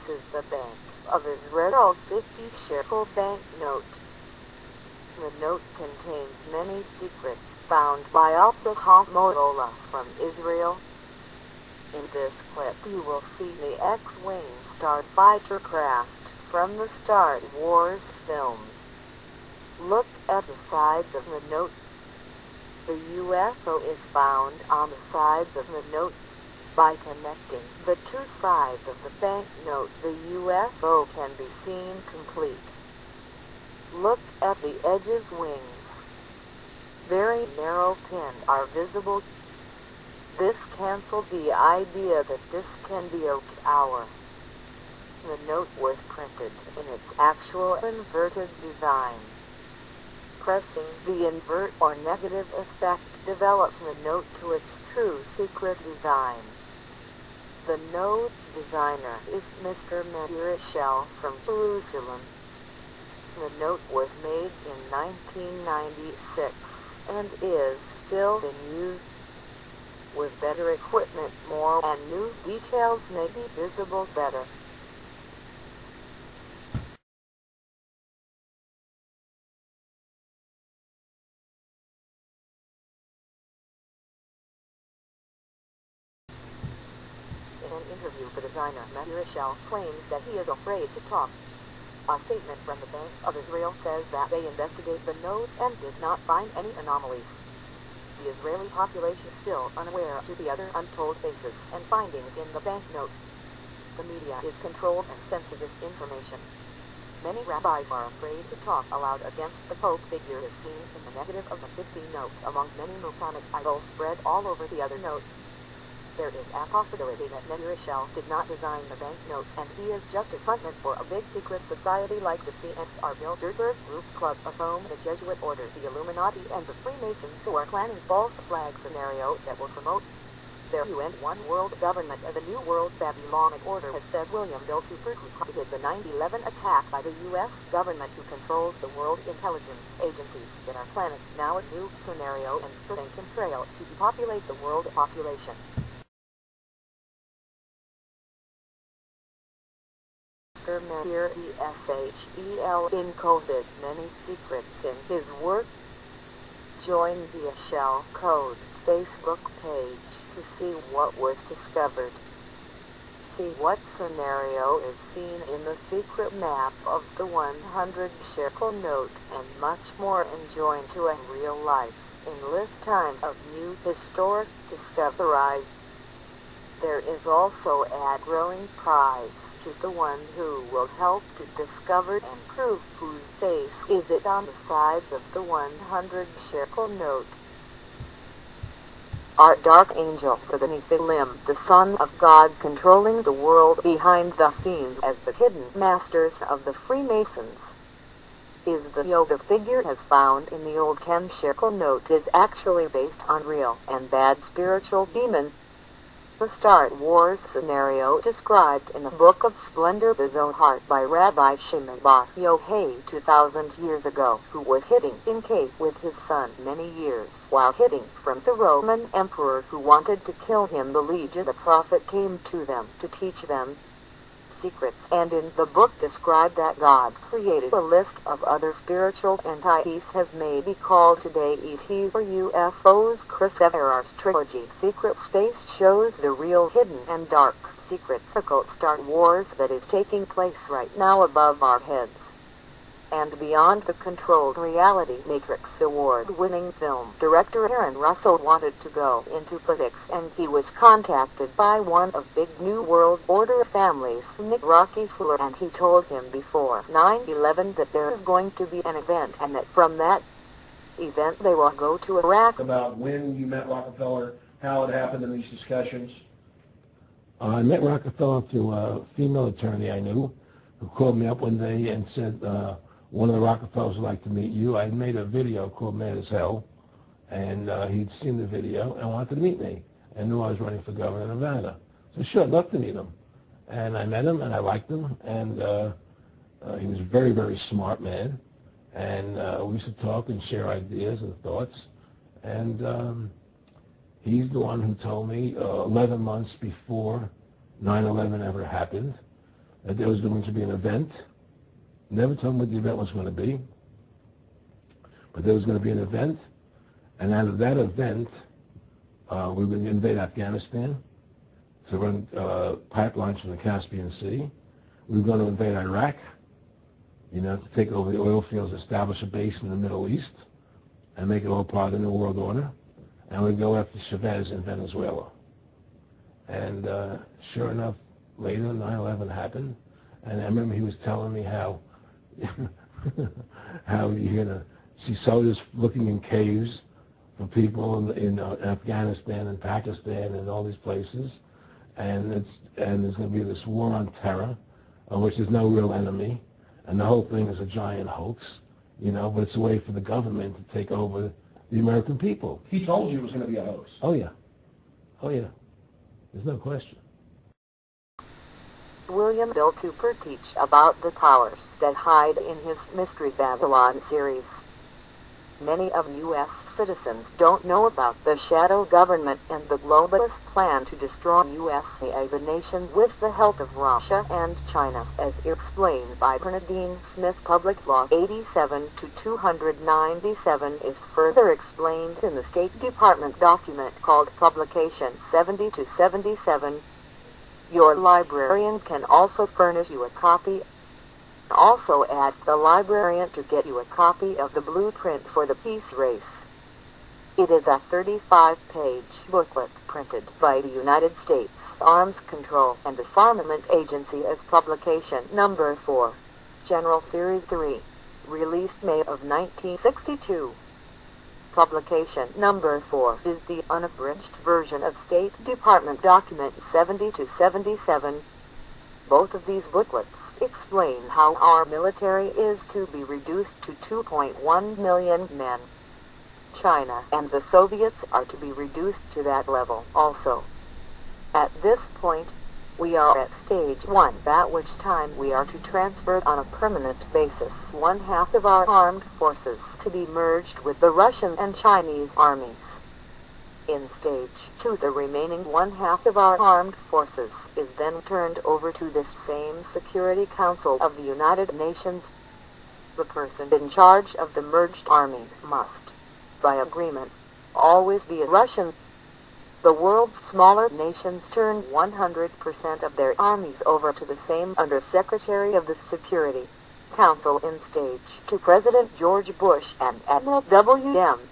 This is the Bank of Israel 50 shekel banknote. The note contains many secrets found by Abraham Motola from Israel. In this clip you will see the X Wing starfighter craft from the Star Wars film. Look at the sides of the note. The UFO is found on the sides of the note. By connecting the two sides of the banknote, the UFO can be seen complete. Look at the edges wings. Very narrow pins are visible. This cancels the idea that this can be a tower. The note was printed in its actual inverted design. Pressing the invert or negative effect develops the note to its true secret design. The note's designer is Mr. MEIR ESHEL from Jerusalem. The note was made in 1996 and is still in use. With better equipment, more and new details may be visible better. In an interview, the designer MEIR ESHEL claims that he is afraid to talk. A statement from the Bank of Israel says that they investigate the notes and did not find any anomalies. The Israeli population is still unaware to the other untold faces and findings in the banknotes. The media is controlled and censors this information. Many rabbis are afraid to talk aloud against the Pope figure is seen in the negative of the 50 note among many Masonic idols spread all over the other notes. There is a possibility that MEIR ESHEL did not design the banknotes and he is just a frontman for a big secret society like the CFR Bilderberg Group Club of Rome, the Jesuit Order, the Illuminati, and the Freemasons who are planning false flag scenario that will promote their UN One World Government of the New World Babylonic Order, has said William Bill Cooper, who predicted the 9/11 attack by the U.S. government who controls the world intelligence agencies that are planning now a new scenario and spreading chemtrails to depopulate the world population. Mr. MEIR ESHEL encoded many secrets in his work. Join the ESHEL Code Facebook page to see what was discovered. See what scenario is seen in the secret map of the 100 shekel note and much more. Enjoy to a real life in lifetime of new historic discoveries. There is also a growing prize to the one who will help to discover and prove whose face is it on the sides of the 100 shekel note. Our dark angels are the Nephilim, the Son of God controlling the world behind the scenes as the hidden masters of the Freemasons. Is the Yoda figure as found in the old 10 shekel note is actually based on real and bad spiritual demon. The Star Wars scenario described in the Book of Splendor the Zohar by Rabbi Shimon Bar Yochai 2,000 years ago, who was hiding in cave with his son many years while hiding from the Roman emperor who wanted to kill him. The Legion the prophet came to them to teach them secrets, and in the book described that God created a list of other spiritual entities as may be called today ETs or UFOs. Chris Everard's trilogy Secret Space shows the real hidden and dark secrets occult Star Wars that is taking place right now above our heads and beyond. The Controlled Reality Matrix award-winning film director Aaron Russell wanted to go into politics, and he was contacted by one of big New World Order families, Nick Rockefeller, and he told him before 9/11 that there is going to be an event and that from that event they will go to Iraq. About when you met Rockefeller, how it happened in these discussions? I met Rockefeller through a female attorney I knew who called me up one day and said, one of the Rockefellers would like to meet you. I made a video called MEIR ESHEL, and he'd seen the video and wanted to meet me and knew I was running for governor of Nevada. So sure, I'd love to meet him. And I met him, and I liked him, and he was a very, very smart man. And we used to talk and share ideas and thoughts. And he's the one who told me 11 months before 9/11 ever happened, that there was going to be an event. Never told them what the event was going to be, but there was going to be an event, and out of that event, we were going to invade Afghanistan to run pipelines from the Caspian Sea. We were going to invade Iraq, to take over the oil fields, establish a base in the Middle East, and make it all part of the New World Order. And we'd go after Chavez in Venezuela. And sure enough, later 9/11 happened, and I remember he was telling me how how you're going to see soldiers looking in caves for people in Afghanistan and Pakistan and all these places, and there's going to be this war on terror, of which there's no real enemy, and the whole thing is a giant hoax, but it's a way for the government to take over the American people. He told you it was going to be a hoax. Oh yeah. Oh yeah. There's no question. William Bill Cooper teach about the powers that hide in his Mystery Babylon series. Many of U.S. citizens don't know about the shadow government and the globalist plan to destroy U.S. as a nation with the help of Russia and China, as explained by Bernadine Smith. Public Law 87-297 is further explained in the State Department document called Publication 70-77. Your librarian can also furnish you a copy. Also ask the librarian to get you a copy of the blueprint for the peace race. It is a 35-page booklet printed by the United States Arms Control and Disarmament Agency as publication number 4, General Series 3, released May of 1962. Publication number 4 is the unabridged version of State Department document 70-77. Both of these booklets explain how our military is to be reduced to 2.1 million men. China and the Soviets are to be reduced to that level also. At this point, we are at stage 1, at which time we are to transfer on a permanent basis 1/2 of our armed forces to be merged with the Russian and Chinese armies. In stage 2, the remaining 1/2 of our armed forces is then turned over to this same Security Council of the United Nations. The person in charge of the merged armies must, by agreement, always be a Russian. The world's smaller nations turn 100% of their armies over to the same Undersecretary of the Security Council in stage 2. President George Bush and Admiral W.M.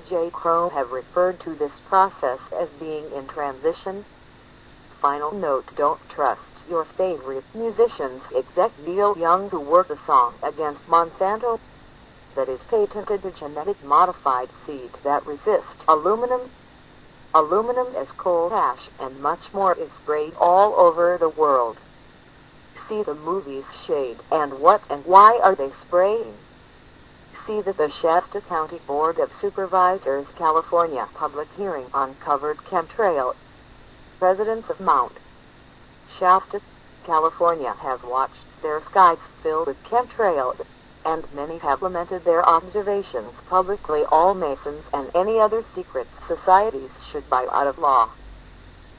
J. Crow have referred to this process as being in transition. Final note: don't trust your favorite musician's exec Neil Young to work a song against Monsanto that is patented a genetic modified seed that resists aluminum. Aluminum as coal ash and much more is sprayed all over the world. See the movies Shade and What and Why Are They Spraying? See the Shasta County Board of Supervisors California public hearing on covered chemtrail. Residents of Mount Shasta, California have watched their skies fill with chemtrails, and many have lamented their observations publicly. All Masons and any other secret societies should buy out of law.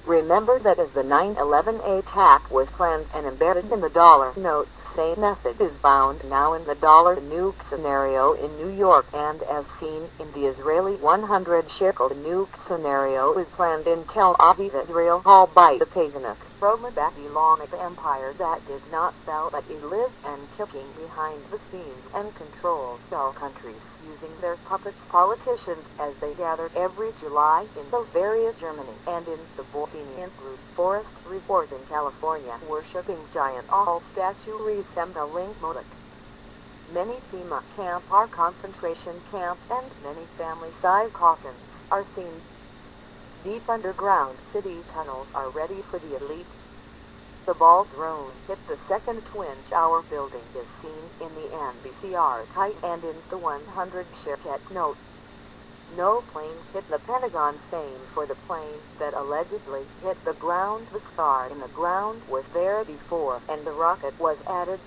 Remember that as the 9/11 attack was planned and embedded in the dollar notes, same method is found now in the dollar nuke scenario in New York, and as seen in the Israeli 100 shekel nuke scenario is planned in Tel Aviv, Israel, all by the Paganuk Roman Babylonic Empire that did not fall, but it lived and kicking behind the scenes and controls all countries using their puppets, politicians, as they gathered every July in Bavaria, Germany, and in the Bohemian Blue Forest Resort in California, worshipping giant owl statue resembling Moloch. Many FEMA camp are concentration camp, and many family-size coffins are seen. Deep underground city tunnels are ready for the elite. The ball drone hit the second Twin Tower building is seen in the NBC archive and in the 100 shekel note. No plane hit the Pentagon. Same for the plane that allegedly hit the ground. The scar in the ground was there before, and the rocket was added.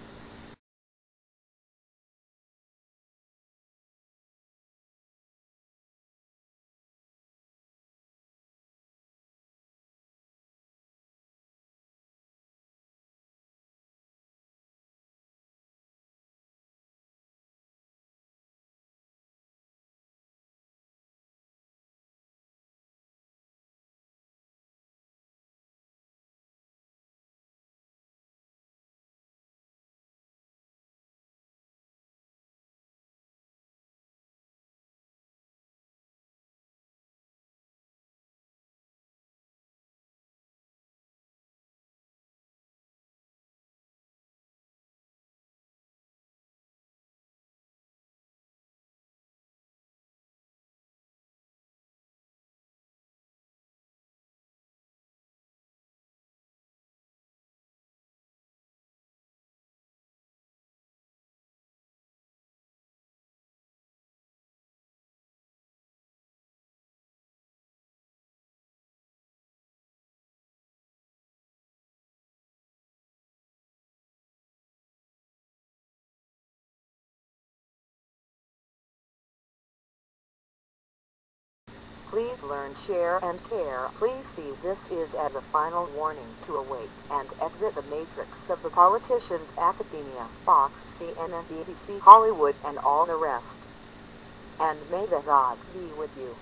Please learn, share, and care. Please see this is as a final warning to awake and exit the matrix of the politicians, academia, Fox, CNN, BBC, Hollywood, and all the rest. And may the God be with you.